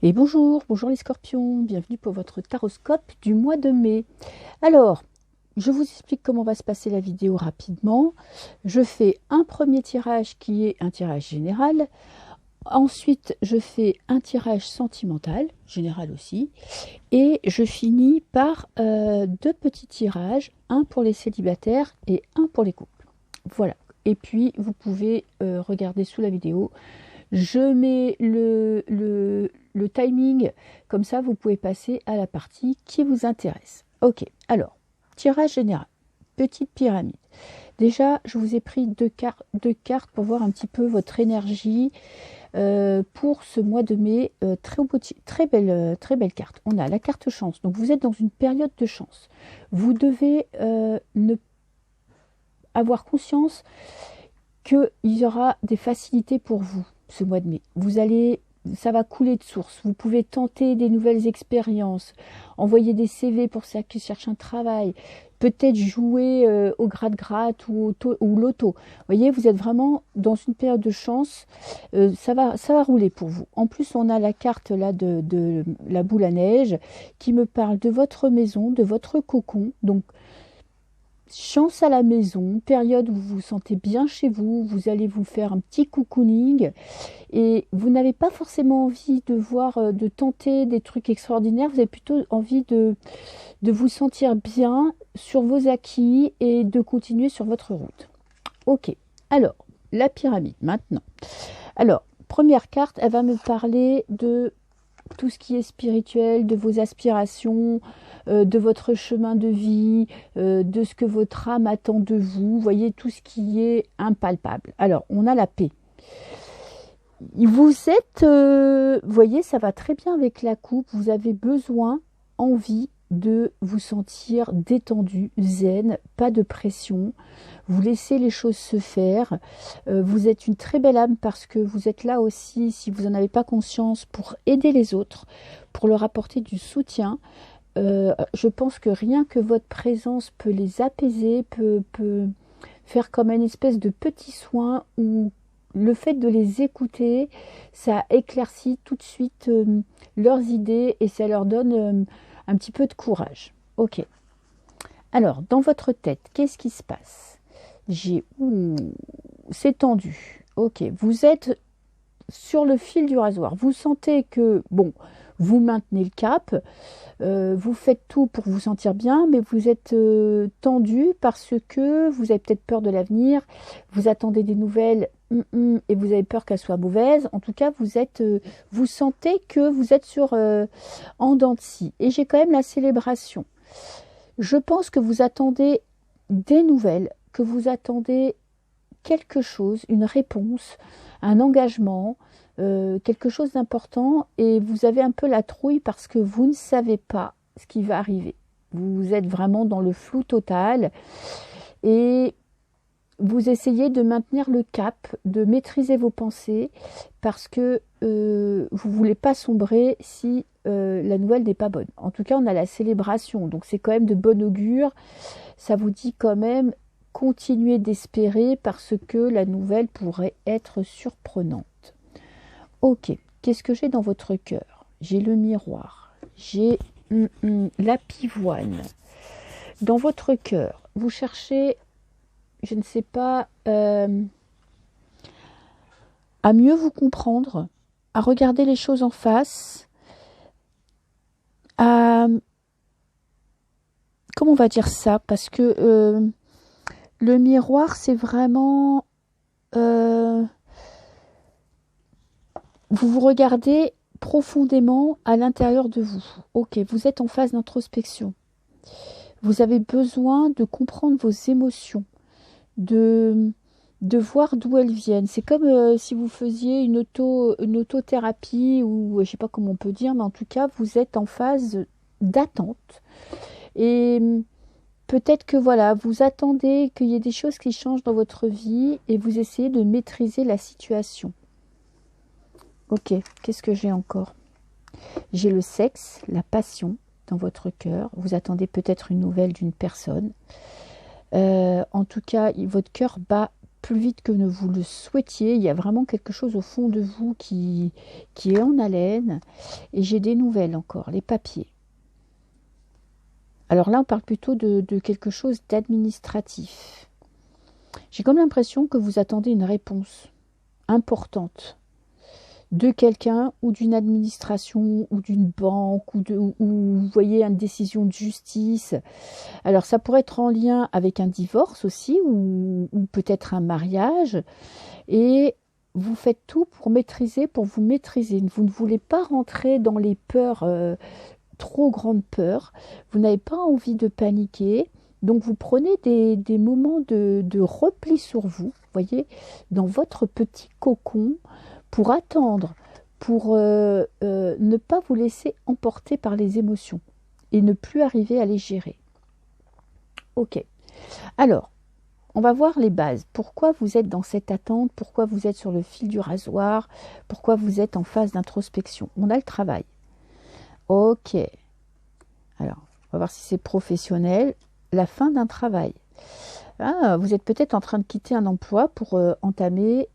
Et bonjour, bonjour les scorpions, bienvenue pour votre taroscope du mois de mai. Alors, je vous explique comment va se passer la vidéo rapidement. Je fais un premier tirage qui est un tirage général. Ensuite, je fais un tirage sentimental, général aussi. Et je finis par deux petits tirages, un pour les célibataires et un pour les couples. Voilà. Et puis, vous pouvez regarder sous la vidéo. Je mets le timing, comme ça vous pouvez passer à la partie qui vous intéresse. Ok, alors, tirage général, petite pyramide. Déjà, je vous ai pris deux cartes pour voir un petit peu votre énergie pour ce mois de mai. Très belle carte. On a la carte chance, donc vous êtes dans une période de chance. Vous devez avoir conscience qu'il y aura des facilités pour vous ce mois de mai. Ça va couler de source. Vous pouvez tenter des nouvelles expériences, envoyer des CV pour ceux qui cherchent un travail, peut-être jouer au gratte-gratte ou loto. Vous voyez, vous êtes vraiment dans une période de chance. Ça va rouler pour vous. En plus, on a la carte là de la boule à neige qui me parle de votre maison, de votre cocon. Donc, chance à la maison, période où vous vous sentez bien chez vous, vous allez vous faire un petit cocooning et vous n'avez pas forcément envie de tenter des trucs extraordinaires, vous avez plutôt envie de vous sentir bien sur vos acquis et de continuer sur votre route. Ok, alors, la pyramide maintenant. Alors, première carte, elle va me parler de tout ce qui est spirituel, de vos aspirations, de votre chemin de vie, de ce que votre âme attend de vous. Vous voyez, tout ce qui est impalpable. Alors, on a la paix. Vous êtes, vous voyez, ça va très bien avec la coupe. Vous avez besoin, envie de vous sentir détendu, zen, pas de pression. Vous laissez les choses se faire. Vous êtes une très belle âme parce que vous êtes là aussi, si vous n'en avez pas conscience, pour aider les autres, pour leur apporter du soutien. Je pense que rien que votre présence peut les apaiser, peut faire comme une espèce de petit soin où le fait de les écouter, ça éclaircit tout de suite leurs idées et ça leur donne un petit peu de courage. Ok. Alors, dans votre tête, qu'est-ce qui se passe? C'est tendu. Ok, vous êtes sur le fil du rasoir. Vous sentez que, bon, vous maintenez le cap, vous faites tout pour vous sentir bien, mais vous êtes tendu parce que vous avez peut-être peur de l'avenir, vous attendez des nouvelles et vous avez peur qu'elles soient mauvaises. En tout cas, vous sentez que vous êtes en dents de scie. Et j'ai quand même la célébration. Je pense que vous attendez des nouvelles, que vous attendez quelque chose, une réponse, un engagement, quelque chose d'important, et vous avez un peu la trouille parce que vous ne savez pas ce qui va arriver. Vous êtes vraiment dans le flou total et vous essayez de maintenir le cap, de maîtriser vos pensées parce que vous ne voulez pas sombrer si la nouvelle n'est pas bonne. En tout cas, on a la célébration, donc c'est quand même de bon augure. Ça vous dit quand même continuez d'espérer parce que la nouvelle pourrait être surprenante. Ok, qu'est-ce que j'ai dans votre cœur? J'ai le miroir, j'ai la pivoine. Dans votre cœur, vous cherchez, je ne sais pas, à mieux vous comprendre, à regarder les choses en face, à... Comment on va dire ça? Parce que le miroir, c'est vraiment... vous vous regardez profondément à l'intérieur de vous. Ok, vous êtes en phase d'introspection. Vous avez besoin de comprendre vos émotions, de voir d'où elles viennent. C'est comme si vous faisiez une autothérapie ou je ne sais pas comment on peut dire, mais en tout cas, vous êtes en phase d'attente. Et peut-être que voilà, vous attendez qu'il y ait des choses qui changent dans votre vie et vous essayez de maîtriser la situation. Ok, qu'est-ce que j'ai encore? J'ai le sexe, la passion dans votre cœur. Vous attendez peut-être une nouvelle d'une personne. En tout cas, votre cœur bat plus vite que ne vous le souhaitiez. Il y a vraiment quelque chose au fond de vous qui est en haleine. Et j'ai des nouvelles encore, les papiers. Alors là, on parle plutôt de quelque chose d'administratif. J'ai comme l'impression que vous attendez une réponse importante de quelqu'un ou d'une administration ou d'une banque ou vous voyez une décision de justice. Alors ça pourrait être en lien avec un divorce aussi ou peut-être un mariage et vous faites tout pour maîtriser, pour vous maîtriser. Vous ne voulez pas rentrer dans les peurs, trop grandes peurs. Vous n'avez pas envie de paniquer. Donc vous prenez des moments de repli sur vous, voyez, dans votre petit cocon, pour attendre, pour ne pas vous laisser emporter par les émotions et ne plus arriver à les gérer. Ok. Alors, on va voir les bases. Pourquoi vous êtes dans cette attente? Pourquoi vous êtes sur le fil du rasoir? Pourquoi vous êtes en phase d'introspection? On a le travail. Ok. Alors, on va voir si c'est professionnel. La fin d'un travail. Ah, vous êtes peut-être en train de quitter un emploi pour entamer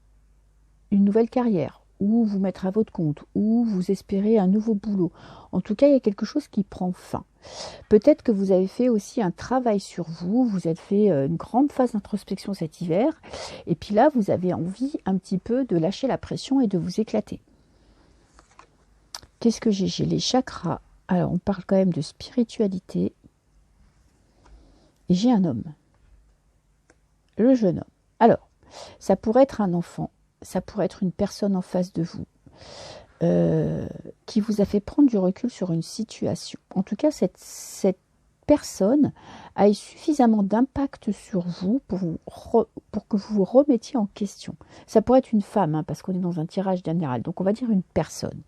une nouvelle carrière, ou vous mettre à votre compte, ou vous espérez un nouveau boulot. En tout cas, il y a quelque chose qui prend fin. Peut-être que vous avez fait aussi un travail sur vous, vous avez fait une grande phase d'introspection cet hiver, et puis là, vous avez envie un petit peu de lâcher la pression et de vous éclater. Qu'est-ce que j'ai? J'ai les chakras. Alors, on parle quand même de spiritualité. Et j'ai un homme. Le jeune homme. Alors, ça pourrait être un enfant, ça pourrait être une personne en face de vous qui vous a fait prendre du recul sur une situation. En tout cas, cette personne a eu suffisamment d'impact sur vous pour que vous vous remettiez en question. Ça pourrait être une femme, hein, parce qu'on est dans un tirage général, donc on va dire une personne.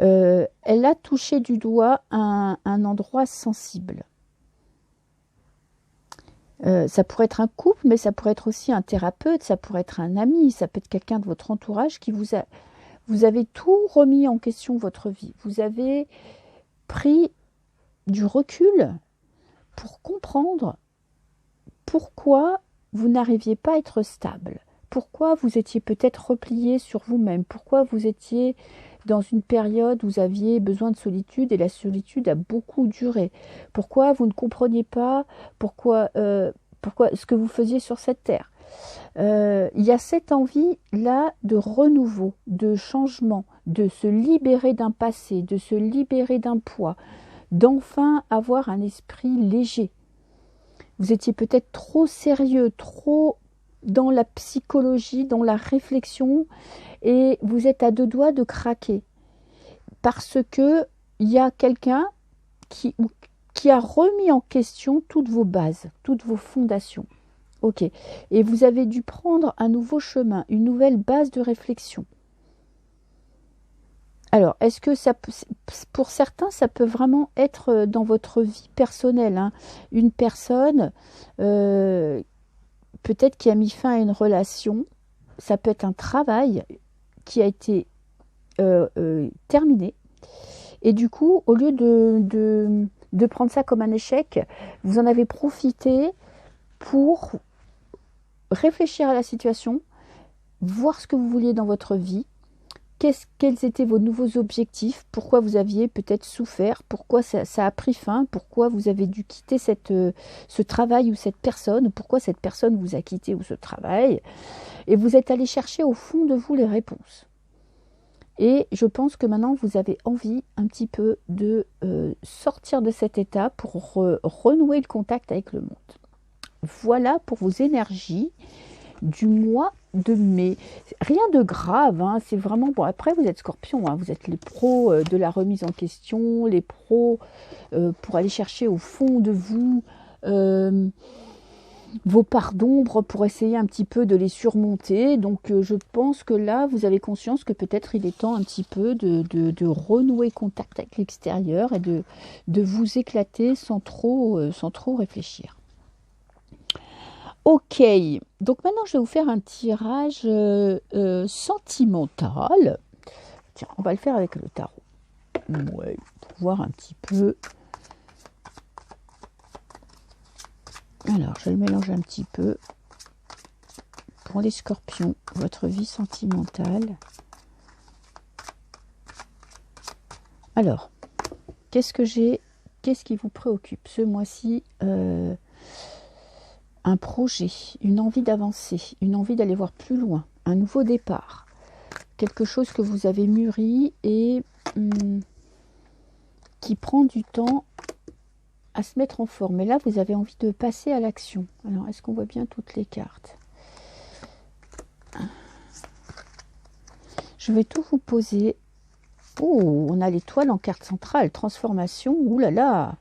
Elle a touché du doigt un endroit sensible. Ça pourrait être un couple, mais ça pourrait être aussi un thérapeute, ça pourrait être un ami, ça peut être quelqu'un de votre entourage qui vous avez tout remis en question, votre vie. Vous avez pris du recul pour comprendre pourquoi vous n'arriviez pas à être stable, pourquoi vous étiez peut-être replié sur vous-même, pourquoi vous étiez dans une période où vous aviez besoin de solitude et la solitude a beaucoup duré. Pourquoi vous ne compreniez pas pourquoi ce que vous faisiez sur cette terre. Il y a cette envie-là de renouveau, de changement, de se libérer d'un passé, de se libérer d'un poids, d'enfin avoir un esprit léger. Vous étiez peut-être trop sérieux, trop dans la psychologie, dans la réflexion, et vous êtes à deux doigts de craquer parce que il y a quelqu'un qui a remis en question toutes vos bases, toutes vos fondations. Ok. Et vous avez dû prendre un nouveau chemin, une nouvelle base de réflexion. Alors, est-ce que ça, pour certains, ça peut vraiment être dans votre vie personnelle, hein, une personne peut-être qui a mis fin à une relation, ça peut être un travail qui a été terminé. Et du coup, au lieu de prendre ça comme un échec, vous en avez profité pour réfléchir à la situation, voir ce que vous vouliez dans votre vie, quels étaient vos nouveaux objectifs, pourquoi vous aviez peut-être souffert, pourquoi ça a pris fin, pourquoi vous avez dû quitter ce travail ou cette personne, pourquoi cette personne vous a quitté ou ce travail, et vous êtes allé chercher au fond de vous les réponses. Et je pense que maintenant, vous avez envie un petit peu de sortir de cet état pour renouer le contact avec le monde. Voilà pour vos énergies du mois de mai. Rien de grave, hein, c'est vraiment... Bon, après, vous êtes Scorpion, hein, vous êtes les pros de la remise en question, les pros pour aller chercher au fond de vous vos parts d'ombre pour essayer un petit peu de les surmonter. Donc je pense que là, vous avez conscience que peut-être il est temps un petit peu de renouer contact avec l'extérieur et de vous éclater sans trop réfléchir. Ok, donc maintenant je vais vous faire un tirage sentimental. Tiens, on va le faire avec le tarot. Ouais, pour voir un petit peu... Alors, je le mélange un petit peu pour les scorpions, votre vie sentimentale. Alors, qu'est-ce que j'ai? Qu'est-ce qui vous préoccupe ce mois-ci? Un projet, une envie d'avancer, une envie d'aller voir plus loin, un nouveau départ, quelque chose que vous avez mûri et qui prend du temps à se mettre en forme. Et là, vous avez envie de passer à l'action. Alors, est-ce qu'on voit bien toutes les cartes? Je vais tout vous poser. Oh, on a l'étoile en carte centrale, transformation. Ouh là là,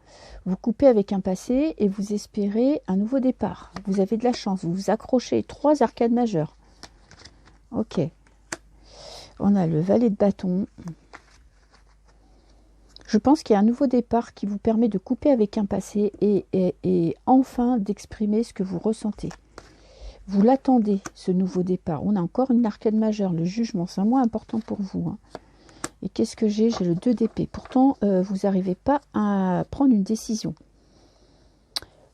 vous coupez avec un passé et vous espérez un nouveau départ. Vous avez de la chance, vous vous accrochez. 3 arcades majeures. Ok. On a le valet de bâton. Je pense qu'il y a un nouveau départ qui vous permet de couper avec un passé et enfin d'exprimer ce que vous ressentez. Vous l'attendez, ce nouveau départ. On a encore une arcade majeure, le jugement. C'est un mois important pour vous. Hein. Et qu'est-ce que j'ai? J'ai le 2 d'épée. Pourtant, vous n'arrivez pas à prendre une décision.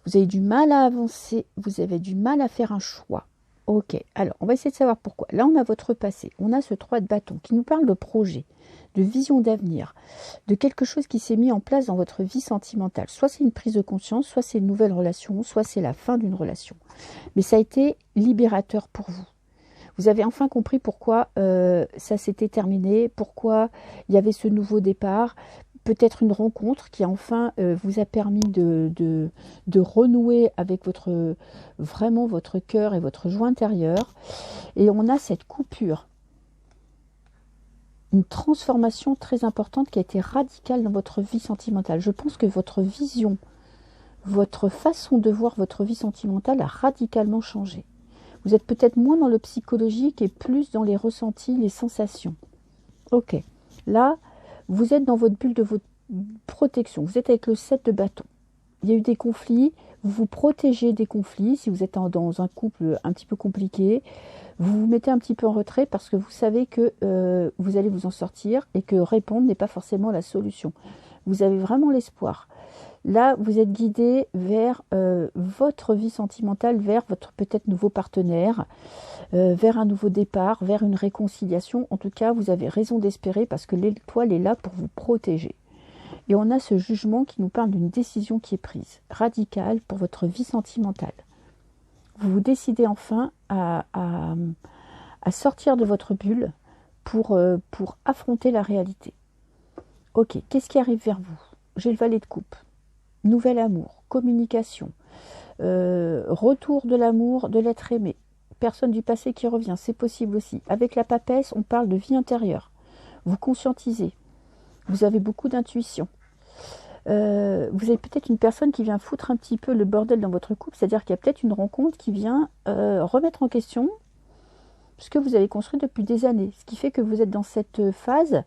Vous avez du mal à avancer. Vous avez du mal à faire un choix. Ok, alors on va essayer de savoir pourquoi. Là, on a votre passé. On a ce 3 de bâton qui nous parle de projet, de vision d'avenir, de quelque chose qui s'est mis en place dans votre vie sentimentale. Soit c'est une prise de conscience, soit c'est une nouvelle relation, soit c'est la fin d'une relation. Mais ça a été libérateur pour vous. Vous avez enfin compris pourquoi ça s'était terminé, pourquoi il y avait ce nouveau départ, peut-être une rencontre qui enfin vous a permis de renouer avec vraiment votre cœur et votre joie intérieure. Et on a cette coupure, une transformation très importante qui a été radicale dans votre vie sentimentale. Je pense que votre vision, votre façon de voir votre vie sentimentale a radicalement changé. Vous êtes peut-être moins dans le psychologique et plus dans les ressentis, les sensations. Ok. Là, vous êtes dans votre bulle de votre protection. Vous êtes avec le 7 de bâton. Il y a eu des conflits. Vous vous protégez des conflits. Si vous êtes dans un couple un petit peu compliqué, vous vous mettez un petit peu en retrait parce que vous savez que vous allez vous en sortir et que répondre n'est pas forcément la solution. Vous avez vraiment l'espoir. Là, vous êtes guidé vers votre vie sentimentale, vers votre peut-être nouveau partenaire, vers un nouveau départ, vers une réconciliation. En tout cas, vous avez raison d'espérer parce que l'étoile est là pour vous protéger. Et on a ce jugement qui nous parle d'une décision qui est prise, radicale pour votre vie sentimentale. Vous vous décidez enfin à sortir de votre bulle pour affronter la réalité. Ok, qu'est-ce qui arrive vers vous? J'ai le valet de coupe. Nouvel amour, communication, retour de l'amour, de l'être aimé, personne du passé qui revient, c'est possible aussi. Avec la papesse, on parle de vie intérieure. Vous conscientisez, vous avez beaucoup d'intuition. Vous avez peut-être une personne qui vient foutre un petit peu le bordel dans votre couple, c'est-à-dire qu'il y a peut-être une rencontre qui vient remettre en question ce que vous avez construit depuis des années. Ce qui fait que vous êtes dans cette phase,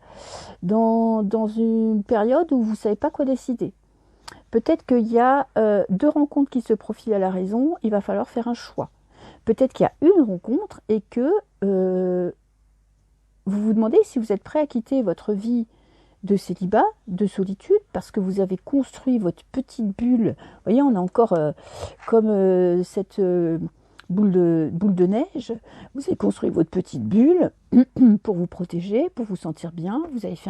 dans une période où vous ne savez pas quoi décider. Peut-être qu'il y a 2 rencontres qui se profilent à la raison, il va falloir faire un choix. Peut-être qu'il y a une rencontre et que vous vous demandez si vous êtes prêt à quitter votre vie de célibat, de solitude, parce que vous avez construit votre petite bulle. Vous voyez, on a encore comme cette boule de neige. Vous avez construit votre petite bulle pour vous protéger, pour vous sentir bien. Vous avez fait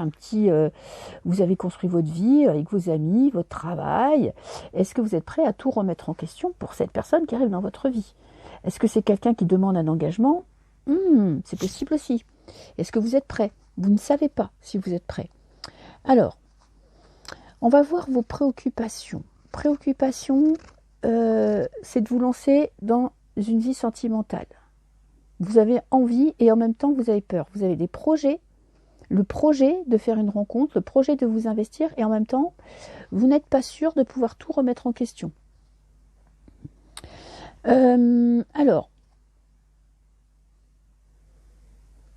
vous avez construit votre vie avec vos amis, votre travail. Est-ce que vous êtes prêt à tout remettre en question pour cette personne qui arrive dans votre vie? Est-ce que c'est quelqu'un qui demande un engagement? C'est possible aussi. Est-ce que vous êtes prêt? Vous ne savez pas si vous êtes prêt. Alors, on va voir vos préoccupations. Préoccupations, c'est de vous lancer dans une vie sentimentale. Vous avez envie et en même temps vous avez peur. Vous avez des projets, le projet de faire une rencontre, le projet de vous investir et en même temps, vous n'êtes pas sûr de pouvoir tout remettre en question. Alors,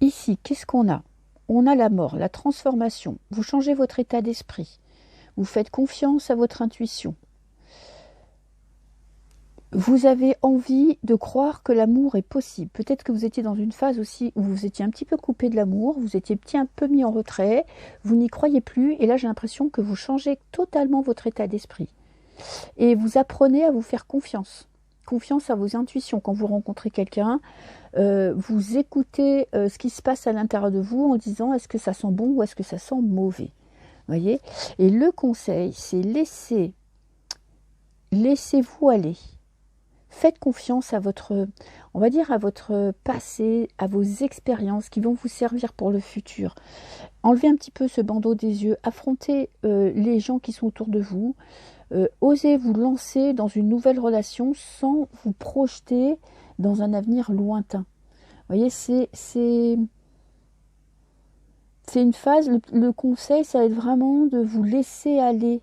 ici, qu'est-ce qu'on a? On a la mort, la transformation. Vous changez votre état d'esprit. Vous faites confiance à votre intuition. Vous avez envie de croire que l'amour est possible. Peut-être que vous étiez dans une phase aussi où vous étiez un petit peu coupé de l'amour, vous étiez un peu mis en retrait, vous n'y croyez plus, et là j'ai l'impression que vous changez totalement votre état d'esprit. Et vous apprenez à vous faire confiance. confiance à vos intuitions. Quand vous rencontrez quelqu'un, vous écoutez ce qui se passe à l'intérieur de vous en disant est-ce que ça sent bon ou est-ce que ça sent mauvais. Voyez? Et le conseil, c'est laissez-vous aller. Faites confiance à votre, on va dire, à votre passé, à vos expériences qui vont vous servir pour le futur. Enlevez un petit peu ce bandeau des yeux, affrontez les gens qui sont autour de vous, osez vous lancer dans une nouvelle relation sans vous projeter dans un avenir lointain. Vous voyez, c'est une phase, le conseil, ça va être vraiment de vous laisser aller,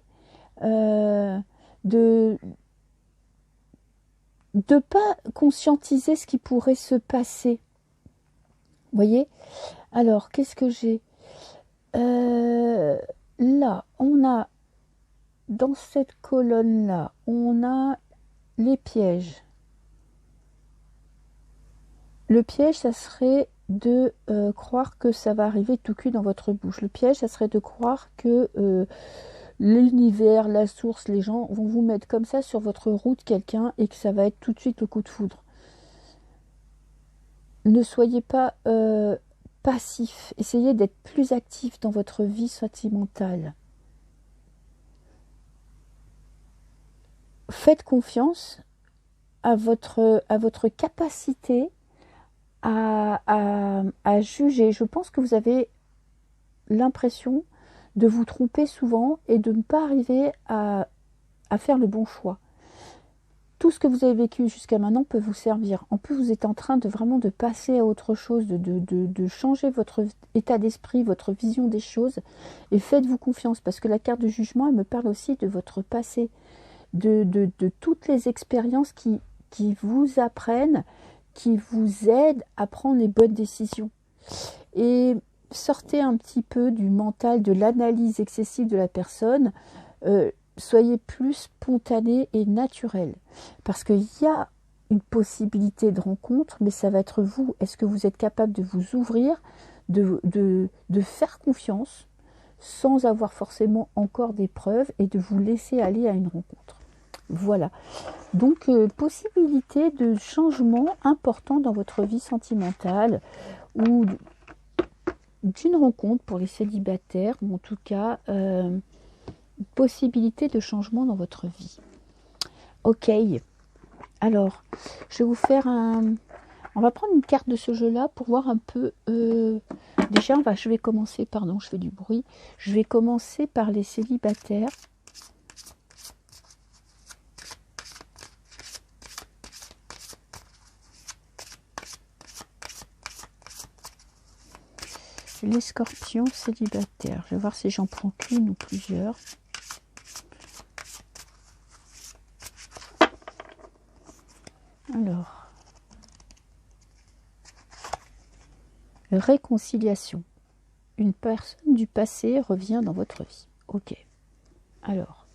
de ne pas conscientiser ce qui pourrait se passer. Vous voyez? Alors, qu'est-ce que j'ai? Là, on a, dans cette colonne-là, on a les pièges. Le piège, ça serait de croire que ça va arriver tout cuit dans votre bouche. Le piège, ça serait de croire que l'univers, la source, les gens vont vous mettre comme ça sur votre route quelqu'un et que ça va être tout de suite le coup de foudre. Ne soyez pas passif. Essayez d'être plus actif dans votre vie sentimentale. Faites confiance à votre capacité à juger. Je pense que vous avez l'impression de vous tromper souvent et de ne pas arriver à faire le bon choix. Tout ce que vous avez vécu jusqu'à maintenant peut vous servir. En plus, vous êtes en train de vraiment de passer à autre chose, de changer votre état d'esprit, votre vision des choses. Et faites-vous confiance, parce que la carte de jugement, elle me parle aussi de votre passé, de toutes les expériences qui vous apprennent, qui vous aident à prendre les bonnes décisions. Et sortez un petit peu du mental, de l'analyse excessive de la personne. Soyez plus spontané et naturel. Parce qu'il y a une possibilité de rencontre, mais ça va être vous. Est-ce que vous êtes capable de vous ouvrir, de faire confiance, sans avoir forcément encore des preuves, et de vous laisser aller à une rencontre? Voilà. Donc, possibilité de changement important dans votre vie sentimentale, ou d'une rencontre pour les célibataires, ou en tout cas... possibilité de changement dans votre vie. Ok, alors je vais vous faire on va prendre une carte de ce jeu là pour voir un peu déjà je vais commencer, pardon, je fais du bruit, je vais commencer par les célibataires. Les scorpions célibataires, je vais voir si j'en prends qu'une ou plusieurs. Alors, réconciliation. Une personne du passé revient dans votre vie. Ok. Alors,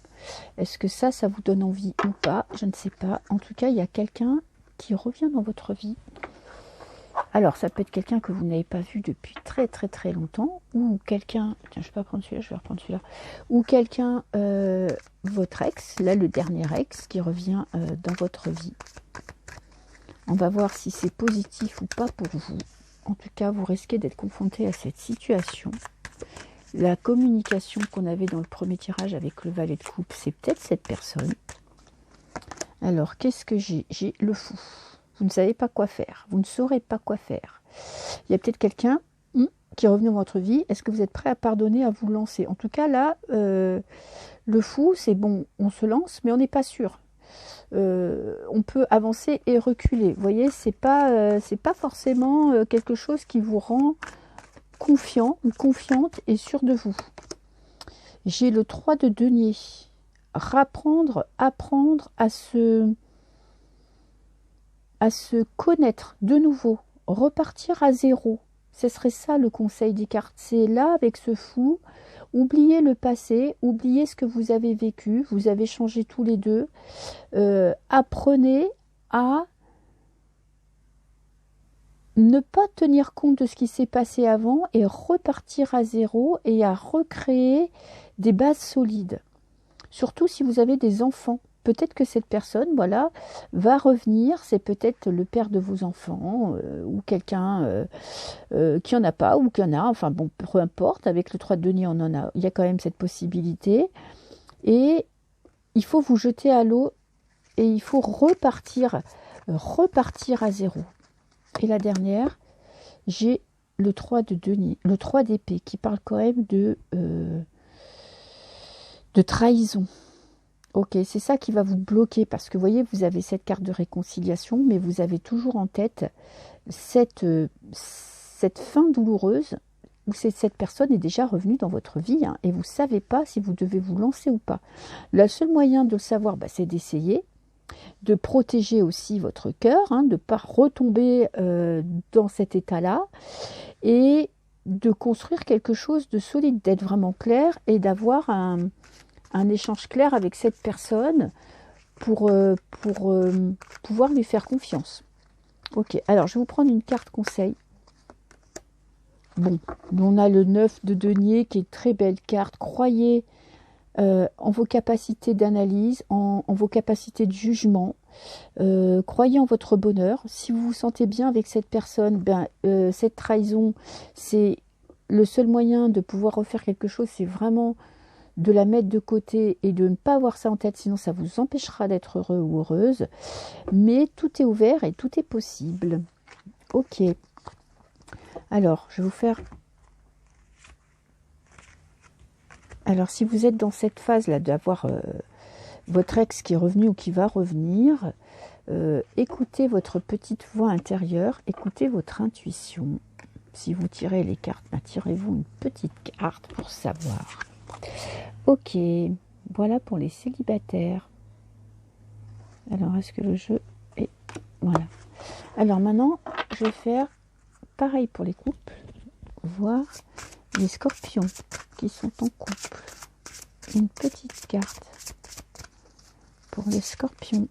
est-ce que ça vous donne envie ou pas? Je ne sais pas. En tout cas, il y a quelqu'un qui revient dans votre vie. Alors, ça peut être quelqu'un que vous n'avez pas vu depuis très très très longtemps, ou quelqu'un, tiens, je vais pas prendre celui-là, je vais reprendre celui-là, ou quelqu'un, votre ex, là le dernier ex, qui revient dans votre vie. On va voir si c'est positif ou pas pour vous. En tout cas, vous risquez d'être confronté à cette situation. La communication qu'on avait dans le premier tirage avec le valet de coupe, c'est peut-être cette personne. Alors, qu'est-ce que j'ai? J'ai le fou. Vous ne savez pas quoi faire. Vous ne saurez pas quoi faire. Il y a peut-être quelqu'un qui est revenu dans votre vie. Est-ce que vous êtes prêt à pardonner, à vous lancer? En tout cas, là, le fou, c'est bon, on se lance, mais on n'est pas sûr. On peut avancer et reculer. Vous voyez, c'est pas forcément quelque chose qui vous rend confiant ou confiante et sûr de vous. J'ai le 3 de denier. Apprendre à se connaître de nouveau, repartir à zéro. Ce serait ça le conseil des cartes. C'est là, avec ce fou, oubliez le passé, oubliez ce que vous avez vécu, vous avez changé tous les deux. Apprenez à ne pas tenir compte de ce qui s'est passé avant et repartir à zéro et à recréer des bases solides. Surtout si vous avez des enfants. peut-être que cette personne, voilà, va revenir. C'est peut-être le père de vos enfants ou quelqu'un qui en a pas ou qui en a. Enfin bon, peu importe. Avec le 3 de denier, on en a. Il y a quand même cette possibilité. Et il faut vous jeter à l'eau et il faut repartir à zéro. Et la dernière, j'ai le 3 de denier, le 3 d'épée qui parle quand même de trahison. Ok, c'est ça qui va vous bloquer parce que vous voyez, vous avez cette carte de réconciliation, mais vous avez toujours en tête cette fin douloureuse où cette personne est déjà revenue dans votre vie et vous ne savez pas si vous devez vous lancer ou pas. Le seul moyen de le savoir, c'est d'essayer, de protéger aussi votre cœur, de ne pas retomber dans cet état-là et de construire quelque chose de solide, d'être vraiment clair et d'avoir un échange clair avec cette personne pour pouvoir lui faire confiance. Ok, alors je vais vous prendre une carte conseil. Bon, on a le 9 de denier qui est une très belle carte. Croyez en vos capacités d'analyse, en vos capacités de jugement. Croyez en votre bonheur. Si vous vous sentez bien avec cette personne, cette trahison, c'est le seul moyen de pouvoir refaire quelque chose, c'est vraiment de la mettre de côté et de ne pas avoir ça en tête, sinon ça vous empêchera d'être heureux ou heureuse. Mais tout est ouvert et tout est possible. Ok. Alors, je vais vous faire... Alors, si vous êtes dans cette phase-là d'avoir votre ex qui est revenu ou qui va revenir, écoutez votre petite voix intérieure, écoutez votre intuition. Si vous tirez les cartes, tirez-vous une petite carte pour savoir. Ok, voilà pour les célibataires. Alors, est-ce que le jeu est... Voilà. Alors maintenant, je vais faire pareil pour les couples, voir les scorpions qui sont en couple. Une petite carte pour les scorpions.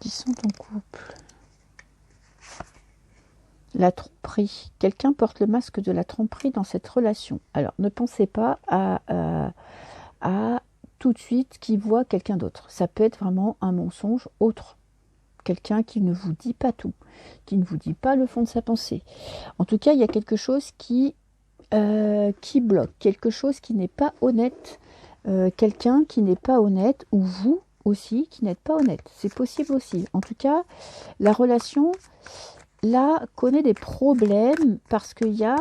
Qui sont en couple. La tromperie. Quelqu'un porte le masque de la tromperie dans cette relation. Alors, ne pensez pas à tout de suite qui voit quelqu'un d'autre. Ça peut être vraiment un mensonge autre. Quelqu'un qui ne vous dit pas tout, qui ne vous dit pas le fond de sa pensée. En tout cas, il y a quelque chose qui bloque, quelque chose qui n'est pas honnête, quelqu'un qui n'est pas honnête, ou vous aussi qui n'êtes pas honnête. C'est possible aussi. En tout cas, la relation, là, connaît des problèmes parce qu'il y a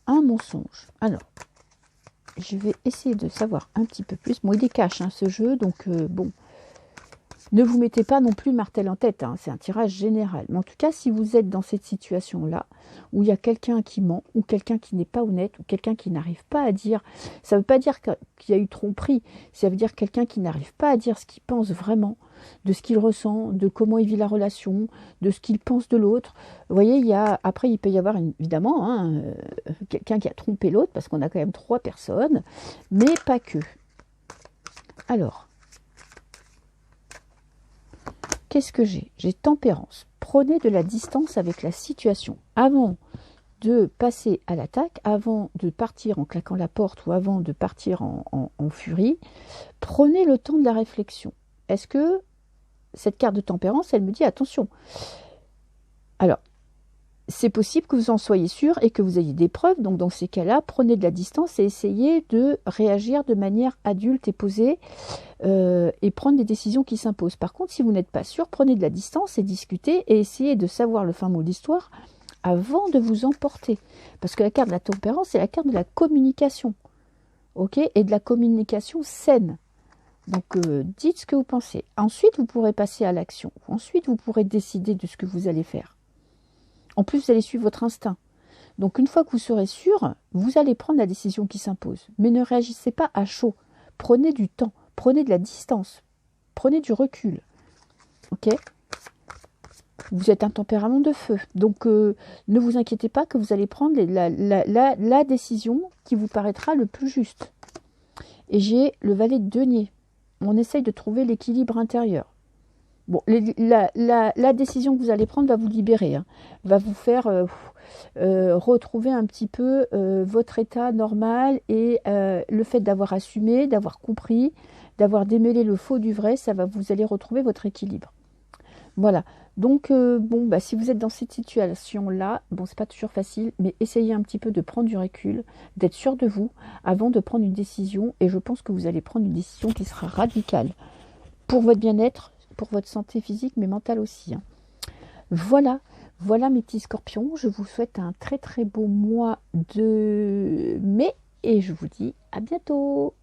un mensonge. Alors, je vais essayer de savoir un petit peu plus. Bon, il est cash, ce jeu, donc bon. Ne vous mettez pas non plus martel en tête, c'est un tirage général. Mais en tout cas, si vous êtes dans cette situation-là, où il y a quelqu'un qui ment, ou quelqu'un qui n'est pas honnête, ou quelqu'un qui n'arrive pas à dire, ça ne veut pas dire qu'il y a eu tromperie, ça veut dire quelqu'un qui n'arrive pas à dire ce qu'il pense vraiment, de ce qu'il ressent, de comment il vit la relation, de ce qu'il pense de l'autre. Vous voyez, après, il peut y avoir évidemment quelqu'un qui a trompé l'autre, parce qu'on a quand même 3 personnes, mais pas que. Alors, qu'est-ce que j'ai? J'ai tempérance. Prenez de la distance avec la situation. Avant de passer à l'attaque, avant de partir en claquant la porte ou avant de partir en furie, prenez le temps de la réflexion. Est-ce que cette carte de tempérance, elle me dit attention. Alors, c'est possible que vous en soyez sûr et que vous ayez des preuves. Donc, dans ces cas-là, prenez de la distance et essayez de réagir de manière adulte et posée et prendre des décisions qui s'imposent. Par contre, si vous n'êtes pas sûr, prenez de la distance et discutez et essayez de savoir le fin mot de l'histoire avant de vous emporter. Parce que la carte de la tempérance, c'est la carte de la communication. Ok, et de la communication saine. Donc, dites ce que vous pensez. Ensuite, vous pourrez passer à l'action. Ensuite, vous pourrez décider de ce que vous allez faire. En plus, vous allez suivre votre instinct. Donc, une fois que vous serez sûr, vous allez prendre la décision qui s'impose. Mais ne réagissez pas à chaud. Prenez du temps. Prenez de la distance. Prenez du recul. Ok ? Vous êtes un tempérament de feu. Donc, ne vous inquiétez pas que vous allez prendre la décision qui vous paraîtra le plus juste. Et j'ai le valet de denier. On essaye de trouver l'équilibre intérieur. Bon, la décision que vous allez prendre va vous libérer, hein, va vous faire retrouver un petit peu votre état normal et le fait d'avoir assumé, d'avoir compris, d'avoir démêlé le faux du vrai, ça va vous allez retrouver votre équilibre. Voilà. Donc, bon, bah, si vous êtes dans cette situation-là, bon, c'est pas toujours facile, mais essayez un petit peu de prendre du recul, d'être sûr de vous avant de prendre une décision. Et je pense que vous allez prendre une décision qui sera radicale pour votre bien-être, pour votre santé physique, mais mentale aussi, hein. Voilà, voilà mes petits scorpions. Je vous souhaite un très très beau mois de mai et je vous dis à bientôt.